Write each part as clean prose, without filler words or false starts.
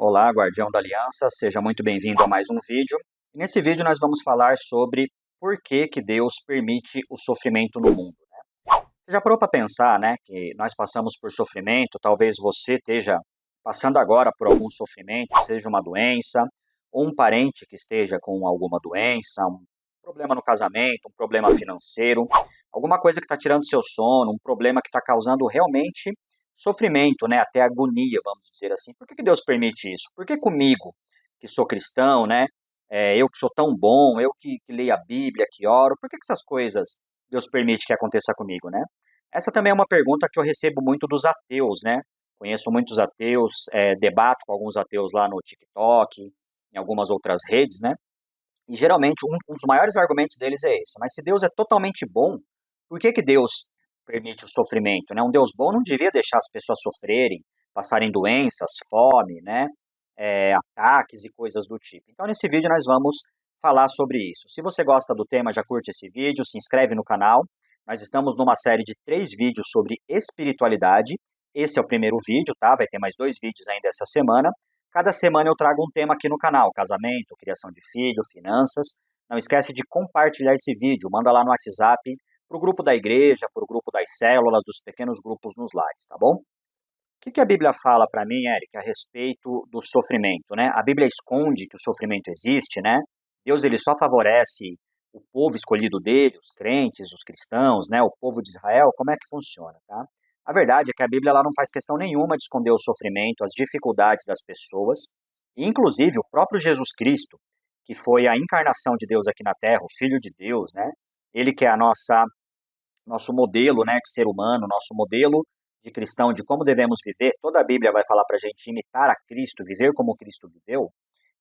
Olá, Guardião da Aliança, seja muito bem-vindo a mais um vídeo. Nesse vídeo nós vamos falar sobre por que que Deus permite o sofrimento no mundo. Você já parou para pensar, né, que nós passamos por sofrimento, talvez você esteja passando agora por algum sofrimento, seja uma doença, ou um parente que esteja com alguma doença, um problema no casamento, um problema financeiro, alguma coisa que está tirando seu sono, um problema que está causando realmente sofrimento, né, até agonia, vamos dizer assim. Por que que Deus permite isso? Por que comigo, que sou cristão, né, eu que sou tão bom, eu que leio a Bíblia, que oro, por que que essas coisas Deus permite que aconteça comigo, né? Essa também é uma pergunta que eu recebo muito dos ateus, né? Conheço muitos ateus, debato com alguns ateus lá no TikTok, em algumas outras redes, né? E geralmente um dos maiores argumentos deles é esse. Mas se Deus é totalmente bom, por que que Deus permite o sofrimento, né? Um Deus bom não devia deixar as pessoas sofrerem, passarem doenças, fome, né? Ataques e coisas do tipo. Então nesse vídeo nós vamos falar sobre isso. Se você gosta do tema, já curte esse vídeo, se inscreve no canal. Nós estamos numa série de 3 vídeos sobre espiritualidade. Esse é o primeiro vídeo, tá? Vai ter mais 2 vídeos ainda essa semana. Cada semana eu trago um tema aqui no canal: casamento, criação de filho, finanças. Não esquece de compartilhar esse vídeo, manda lá no WhatsApp, para o grupo da igreja, para o grupo das células, dos pequenos grupos nos lares, tá bom? O que que a Bíblia fala para mim, Eric, a respeito do sofrimento, né? A Bíblia esconde que o sofrimento existe, né? Deus ele só favorece o povo escolhido dele, os crentes, os cristãos, né? O povo de Israel. Como é que funciona, tá? A verdade é que a Bíblia ela não faz questão nenhuma de esconder o sofrimento, as dificuldades das pessoas, e inclusive o próprio Jesus Cristo, que foi a encarnação de Deus aqui na Terra, o Filho de Deus, né? Ele que é a nosso modelo, né, de ser humano, nosso modelo de cristão, de como devemos viver. Toda a Bíblia vai falar para a gente imitar a Cristo, viver como Cristo viveu.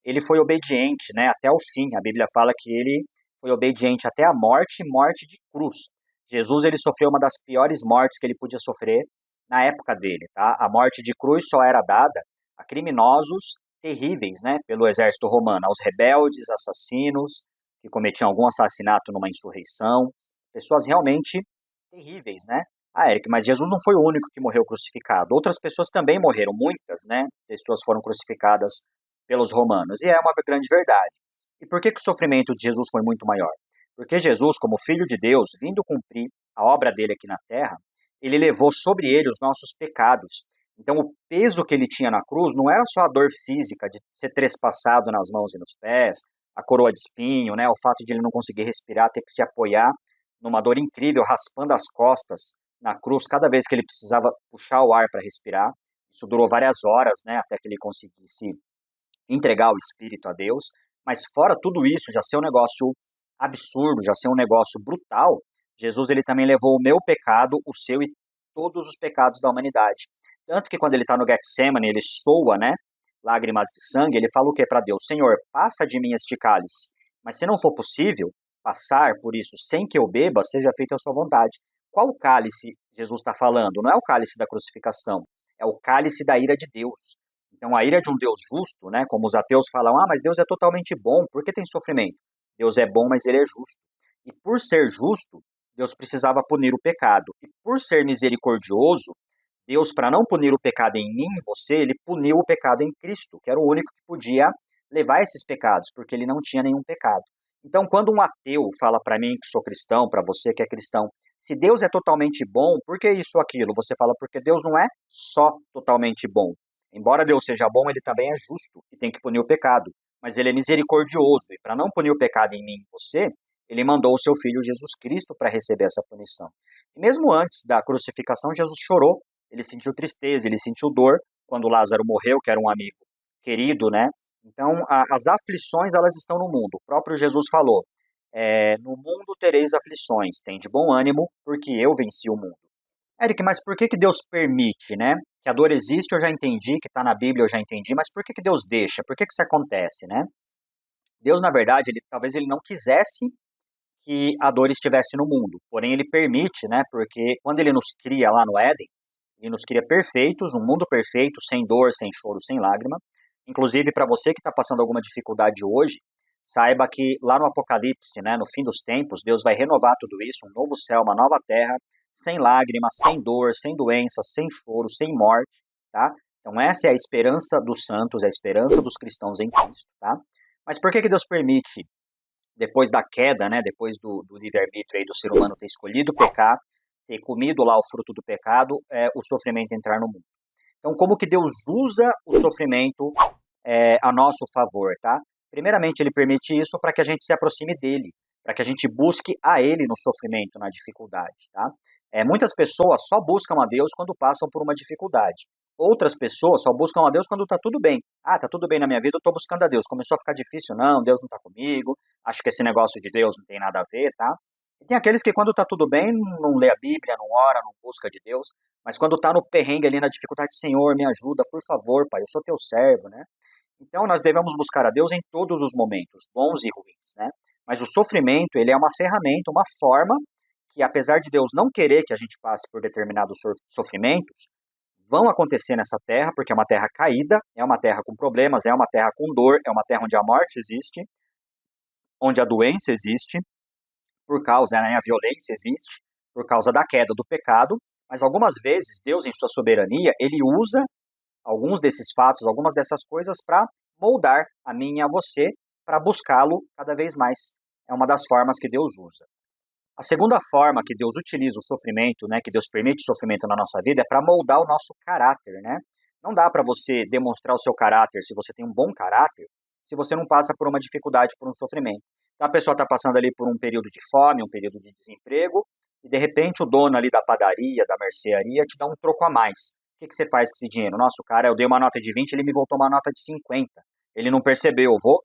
Ele foi obediente, né, até o fim. A Bíblia fala que ele foi obediente até a morte, morte de cruz. Jesus ele sofreu uma das piores mortes que ele podia sofrer na época dele, tá? A morte de cruz só era dada a criminosos terríveis, né, pelo exército romano, aos rebeldes, assassinos que cometiam algum assassinato numa insurreição, pessoas realmente terríveis, né? Ah, Eric, mas Jesus não foi o único que morreu crucificado. Outras pessoas também morreram, muitas, né? Pessoas foram crucificadas pelos romanos. E é uma grande verdade. E por que que o sofrimento de Jesus foi muito maior? Porque Jesus, como Filho de Deus, vindo cumprir a obra dele aqui na terra, ele levou sobre ele os nossos pecados. Então, o peso que ele tinha na cruz não era só a dor física de ser trespassado nas mãos e nos pés, a coroa de espinho, né? O fato de ele não conseguir respirar, ter que se apoiar numa dor incrível, raspando as costas na cruz cada vez que ele precisava puxar o ar para respirar. Isso durou várias horas, né, até que ele conseguisse entregar o espírito a Deus. Mas fora tudo isso, já ser um negócio absurdo, já ser um negócio brutal, Jesus ele também levou o meu pecado, o seu e todos os pecados da humanidade. Tanto que quando ele está no Getsemane, ele soa, né, lágrimas de sangue, ele fala o que para Deus? Senhor, passa de mim este cálice, mas se não for possível passar por isso sem que eu beba, seja feita a sua vontade. Qual cálice Jesus está falando? Não é o cálice da crucificação, é o cálice da ira de Deus. Então, a ira de um Deus justo, né, como os ateus falam, ah, mas Deus é totalmente bom, por que tem sofrimento? Deus é bom, mas ele é justo. E por ser justo, Deus precisava punir o pecado. E por ser misericordioso, Deus, para não punir o pecado em mim, em você, ele puniu o pecado em Cristo, que era o único que podia levar esses pecados, porque ele não tinha nenhum pecado. Então, quando um ateu fala para mim que sou cristão, para você que é cristão, se Deus é totalmente bom, por que isso ou aquilo? Você fala porque Deus não é só totalmente bom. Embora Deus seja bom, ele também é justo e tem que punir o pecado. Mas ele é misericordioso e para não punir o pecado em mim e em você, ele mandou o seu filho Jesus Cristo para receber essa punição. E mesmo antes da crucificação, Jesus chorou, ele sentiu tristeza, ele sentiu dor quando Lázaro morreu, que era um amigo querido, né? Então, as aflições, elas estão no mundo. O próprio Jesus falou, no mundo tereis aflições, tem de bom ânimo, porque eu venci o mundo. Eric, mas por que que Deus permite, né? Que a dor existe, eu já entendi, que está na Bíblia, eu já entendi, mas por que que Deus deixa? Por que que isso acontece, né? Deus, na verdade, talvez ele não quisesse que a dor estivesse no mundo, porém ele permite, né? Porque quando ele nos cria lá no Éden, ele nos cria perfeitos, um mundo perfeito, sem dor, sem choro, sem lágrima. Inclusive, para você que está passando alguma dificuldade hoje, saiba que lá no Apocalipse, né, no fim dos tempos, Deus vai renovar tudo isso, um novo céu, uma nova terra, sem lágrimas, sem dor, sem doença, sem choro, sem morte, tá? Então essa é a esperança dos santos, é a esperança dos cristãos em Cristo, tá? Mas por que que Deus permite, depois da queda, né, depois do livre-arbítrio aí do ser humano ter escolhido pecar, ter comido lá o fruto do pecado, o sofrimento entrar no mundo? Então como que Deus usa o sofrimento a nosso favor, tá? Primeiramente, ele permite isso para que a gente se aproxime dele, para que a gente busque a ele no sofrimento, na dificuldade, tá? Muitas pessoas só buscam a Deus quando passam por uma dificuldade. Outras pessoas só buscam a Deus quando está tudo bem. Ah, tá tudo bem na minha vida, eu estou buscando a Deus. Começou a ficar difícil, não, Deus não está comigo, acho que esse negócio de Deus não tem nada a ver, tá? E tem aqueles que quando está tudo bem, não lê a Bíblia, não ora, não busca de Deus, mas quando está no perrengue ali, na dificuldade, Senhor, me ajuda, por favor, Pai, eu sou teu servo, né? Então nós devemos buscar a Deus em todos os momentos, bons e ruins, né? Mas o sofrimento, ele é uma ferramenta, uma forma que, apesar de Deus não querer que a gente passe por determinados sofrimentos, vão acontecer nessa terra, porque é uma terra caída, é uma terra com problemas, é uma terra com dor, é uma terra onde a morte existe, onde a doença existe, por causa, né, a violência existe, por causa da queda do pecado, mas algumas vezes Deus, em sua soberania, ele usa alguns desses fatos, algumas dessas coisas para moldar a mim e a você, para buscá-lo cada vez mais. É uma das formas que Deus usa. A segunda forma que Deus utiliza o sofrimento, né, que Deus permite o sofrimento na nossa vida, é para moldar o nosso caráter, né? Não dá para você demonstrar o seu caráter, se você tem um bom caráter, se você não passa por uma dificuldade, por um sofrimento. Então a pessoa está passando ali por um período de fome, um período de desemprego, e de repente o dono ali da padaria, da mercearia, te dá um troco a mais. O que que você faz com esse dinheiro? Nossa, o cara, eu dei uma nota de 20, ele me voltou uma nota de 50. Ele não percebeu, eu vou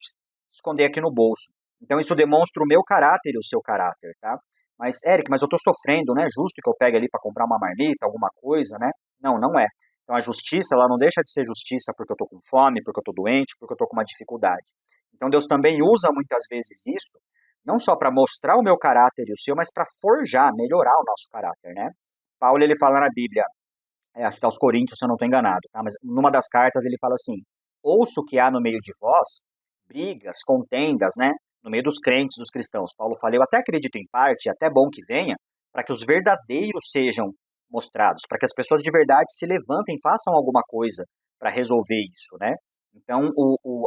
esconder aqui no bolso. Então isso demonstra o meu caráter e o seu caráter, tá? Mas, Eric, mas eu estou sofrendo, né? Justo que eu pegue ali para comprar uma marmita, alguma coisa, né? Não, não é. Então a justiça, ela não deixa de ser justiça porque eu estou com fome, porque eu estou doente, porque eu estou com uma dificuldade. Então Deus também usa muitas vezes isso, não só para mostrar o meu caráter e o seu, mas para forjar, melhorar o nosso caráter, né? Paulo, ele fala na Bíblia, acho que aos Coríntios, se eu não estou enganado, tá? Mas numa das cartas ele fala assim: ouço que há no meio de vós brigas, contendas, né? No meio dos crentes, dos cristãos. Paulo fala: eu até acredito em parte, é até bom que venha, para que os verdadeiros sejam mostrados, para que as pessoas de verdade se levantem, façam alguma coisa para resolver isso, né? Então,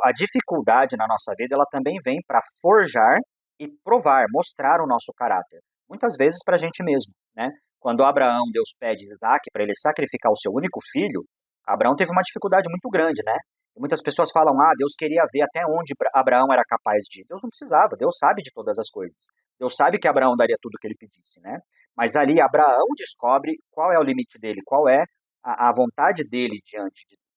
a dificuldade na nossa vida, ela também vem para forjar e provar, mostrar o nosso caráter. Muitas vezes para a gente mesmo, né? Quando Abraão, Deus pede Isaac para ele sacrificar o seu único filho, Abraão teve uma dificuldade muito grande, né? E muitas pessoas falam, Deus queria ver até onde Abraão era capaz de ir. Deus não precisava, Deus sabe de todas as coisas. Deus sabe que Abraão daria tudo o que ele pedisse, né? Mas ali Abraão descobre qual é o limite dele, qual é a vontade dele diante de Deus.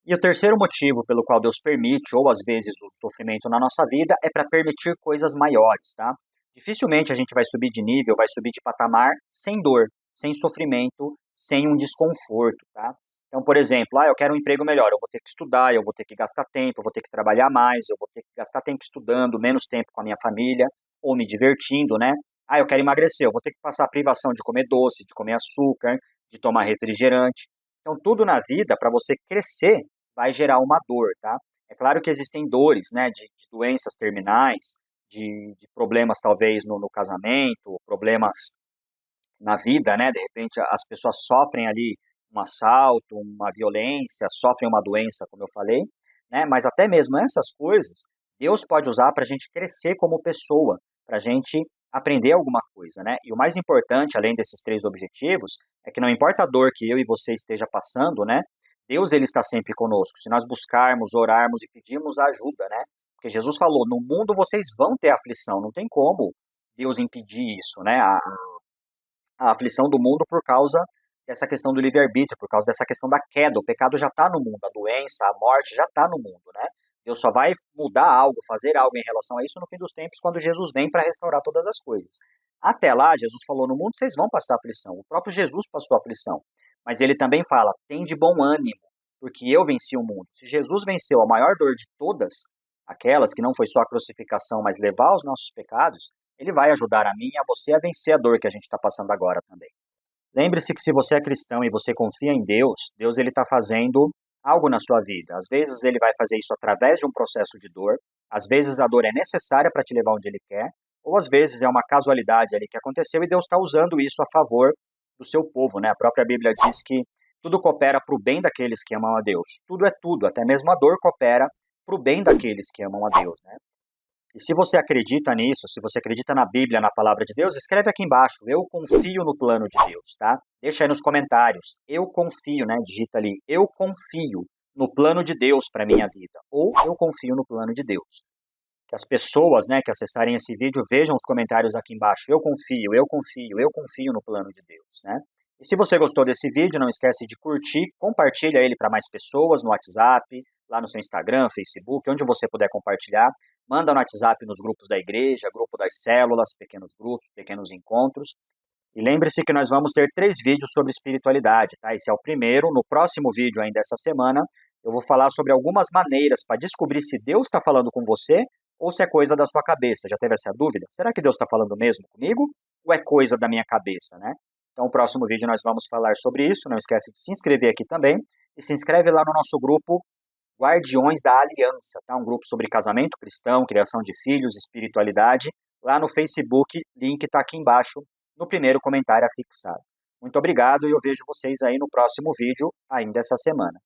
E o terceiro motivo pelo qual Deus permite, ou às vezes o sofrimento na nossa vida, é para permitir coisas maiores, tá? Dificilmente a gente vai subir de nível, vai subir de patamar sem dor, sem sofrimento, sem um desconforto, tá? Então, por exemplo, eu quero um emprego melhor, eu vou ter que estudar, eu vou ter que gastar tempo, eu vou ter que trabalhar mais, eu vou ter que gastar tempo estudando, menos tempo com a minha família, ou me divertindo, né? Eu quero emagrecer, eu vou ter que passar a privação de comer doce, de comer açúcar, de tomar refrigerante. Então, tudo na vida, para você crescer, vai gerar uma dor, tá? É claro que existem dores, né, de doenças terminais, de problemas talvez no casamento, problemas na vida, né? De repente as pessoas sofrem ali um assalto, uma violência, sofrem uma doença, como eu falei, né? Mas até mesmo essas coisas, Deus pode usar para a gente crescer como pessoa, para a gente aprender alguma coisa, né? E o mais importante, além desses três objetivos, é que não importa a dor que eu e você esteja passando, né? Deus, ele está sempre conosco. Se nós buscarmos, orarmos e pedirmos ajuda, né? Porque Jesus falou, no mundo vocês vão ter aflição, não tem como Deus impedir isso, né? A aflição do mundo por causa dessa questão do livre-arbítrio, por causa dessa questão da queda. O pecado já está no mundo, a doença, a morte já está no mundo, né? Deus só vai mudar algo, fazer algo em relação a isso no fim dos tempos, quando Jesus vem para restaurar todas as coisas. Até lá, Jesus falou, no mundo vocês vão passar aflição. O próprio Jesus passou aflição. Mas ele também fala, tem de bom ânimo, porque eu venci o mundo. Se Jesus venceu a maior dor de todas, aquelas que não foi só a crucificação, mas levar os nossos pecados, ele vai ajudar a mim e a você a vencer a dor que a gente está passando agora também. Lembre-se que se você é cristão e você confia em Deus, Deus ele está fazendo algo na sua vida. Às vezes ele vai fazer isso através de um processo de dor, às vezes a dor é necessária para te levar onde ele quer, ou às vezes é uma casualidade ali que aconteceu e Deus está usando isso a favor do seu povo, né? A própria Bíblia diz que Tudo coopera para o bem daqueles que amam a Deus. Tudo é tudo, até mesmo a dor coopera para o bem daqueles que amam a Deus, né? E se você acredita nisso, se você acredita na Bíblia, na palavra de Deus, escreve aqui embaixo, eu confio no plano de Deus, tá? Deixa aí nos comentários, eu confio, né? Digita ali, eu confio no plano de Deus para minha vida, ou eu confio no plano de Deus. Que as pessoas, né, que acessarem esse vídeo vejam os comentários aqui embaixo, eu confio, eu confio, eu confio no plano de Deus, né? E se você gostou desse vídeo, não esquece de curtir, compartilha ele para mais pessoas no WhatsApp, lá no seu Instagram, Facebook, onde você puder compartilhar. Manda no WhatsApp nos grupos da igreja, grupo das células, pequenos grupos, pequenos encontros. E lembre-se que nós vamos ter 3 vídeos sobre espiritualidade, tá? Esse é o primeiro. No próximo vídeo ainda essa semana, eu vou falar sobre algumas maneiras para descobrir se Deus está falando com você ou se é coisa da sua cabeça. Já teve essa dúvida? Será que Deus está falando mesmo comigo ou é coisa da minha cabeça, né? Então, no próximo vídeo nós vamos falar sobre isso. Não esquece de se inscrever aqui também e se inscreve lá no nosso grupo Guardiões da Aliança, tá? Um grupo sobre casamento cristão, criação de filhos, espiritualidade. Lá no Facebook, link está aqui embaixo, no primeiro comentário afixado. Muito obrigado e eu vejo vocês aí no próximo vídeo, ainda essa semana.